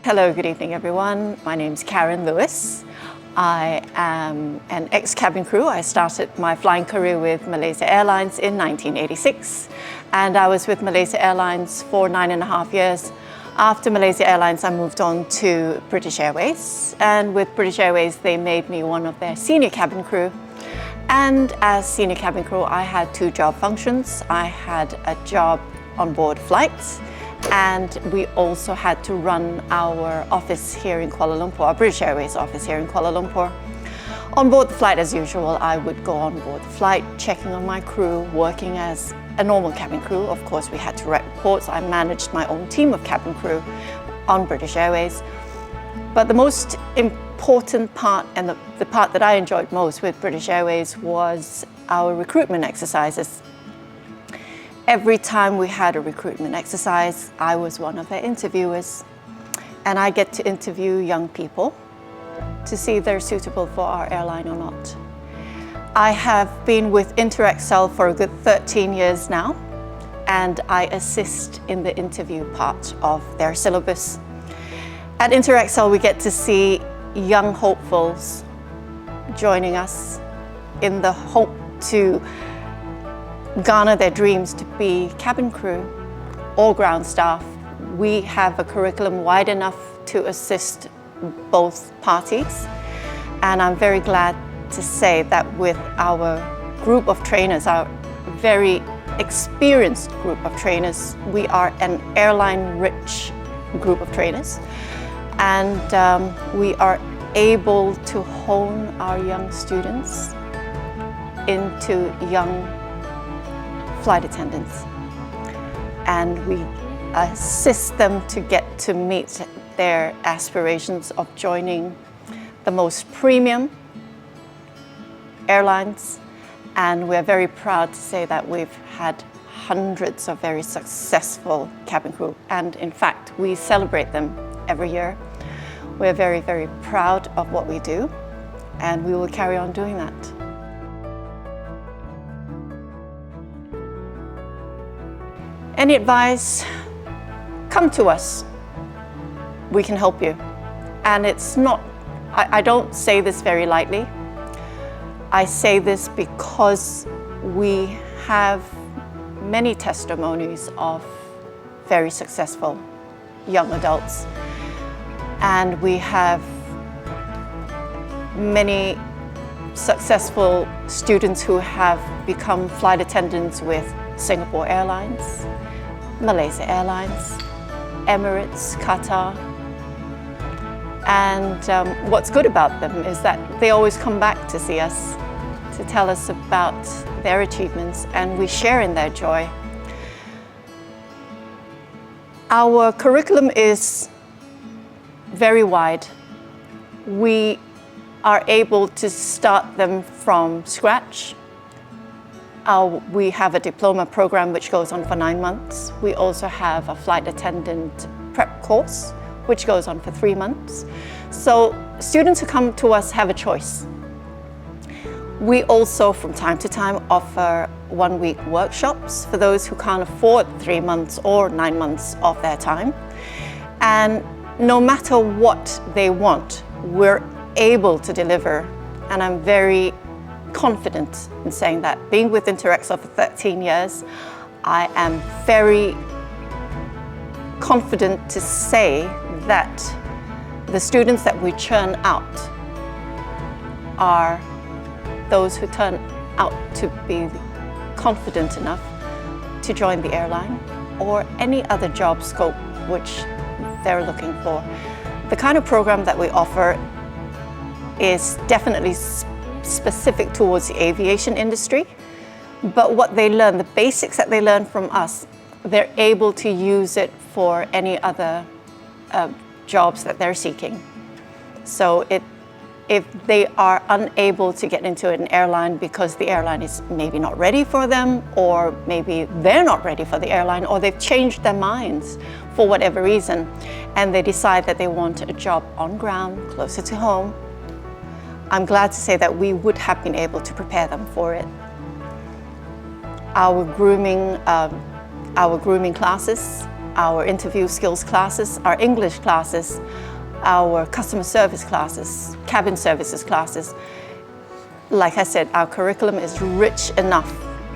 Hello, good evening everyone. My name's Karen Lewis. I am an ex-cabin crew. I started my flying career with Malaysia Airlines in 1986, and I was with Malaysia Airlines for 9.5 years. After Malaysia Airlines, I moved on to British Airways, and with British Airways, they made me one of their senior cabin crew. And as senior cabin crew, I had two job functions. I had a job on board flights, and we also had to run our office here in Kuala Lumpur, our British Airways office here in Kuala Lumpur. On board the flight, as usual, I would go on board the flight, checking on my crew, working as a normal cabin crew. Of course, we had to write reports. I managed my own team of cabin crew on British Airways. But the most important part, and the part that I enjoyed most with British Airways, was our recruitment exercises. Every time we had a recruitment exercise, I was one of their interviewers, and I get to interview young people to see if they're suitable for our airline or not. I have been with InterExcel for a good 13 years now, and I assist in the interview part of their syllabus. At InterExcel, we get to see young hopefuls joining us in the hope to garner their dreams to be cabin crew or ground staff. We have a curriculum wide enough to assist both parties, and I'm very glad to say that with our group of trainers, our very experienced group of trainers, we are an airline-rich group of trainers, and we are able to hone our young students into young flight attendants, and we assist them to get to meet their aspirations of joining the most premium airlines. And we're very proud to say that we've had hundreds of very successful cabin crew, and in fact we celebrate them every year. We're very, very proud of what we do, and we will carry on doing that. Any advice? Come to us. We can help you. And it's not, I don't say this very lightly. I say this because we have many testimonies of very successful young adults. And we have many successful students who have become flight attendants with Singapore Airlines, Malaysia Airlines, Emirates, Qatar. And what's good about them is that they always come back to see us, to tell us about their achievements, and we share in their joy. Our curriculum is very wide. We are able to start them from scratch. We have a diploma program which goes on for 9 months. We also have a flight attendant prep course which goes on for 3 months. So students who come to us have a choice. We also from time to time offer 1-week workshops for those who can't afford 3 months or 9 months of their time. And no matter what they want, we're able to deliver, and I'm very confident in saying that. Being with InterExcel for 13 years, I am very confident to say that the students that we churn out are those who turn out to be confident enough to join the airline or any other job scope which they're looking for. The kind of program that we offer is definitely specific towards the aviation industry, but what they learn, the basics that they learn from us, they're able to use it for any other jobs that they're seeking. So if they are unable to get into an airline because the airline is maybe not ready for them, or maybe they're not ready for the airline, or they've changed their minds for whatever reason, and they decide that they want a job on ground, closer to home, I'm glad to say that we would have been able to prepare them for it. Our grooming classes our interview skills classes, our English classes, our customer service classes, cabin services classes. Like I said, our curriculum is rich enough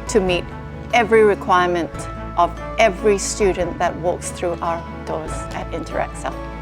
to meet every requirement of every student that walks through our doors at InterExcel.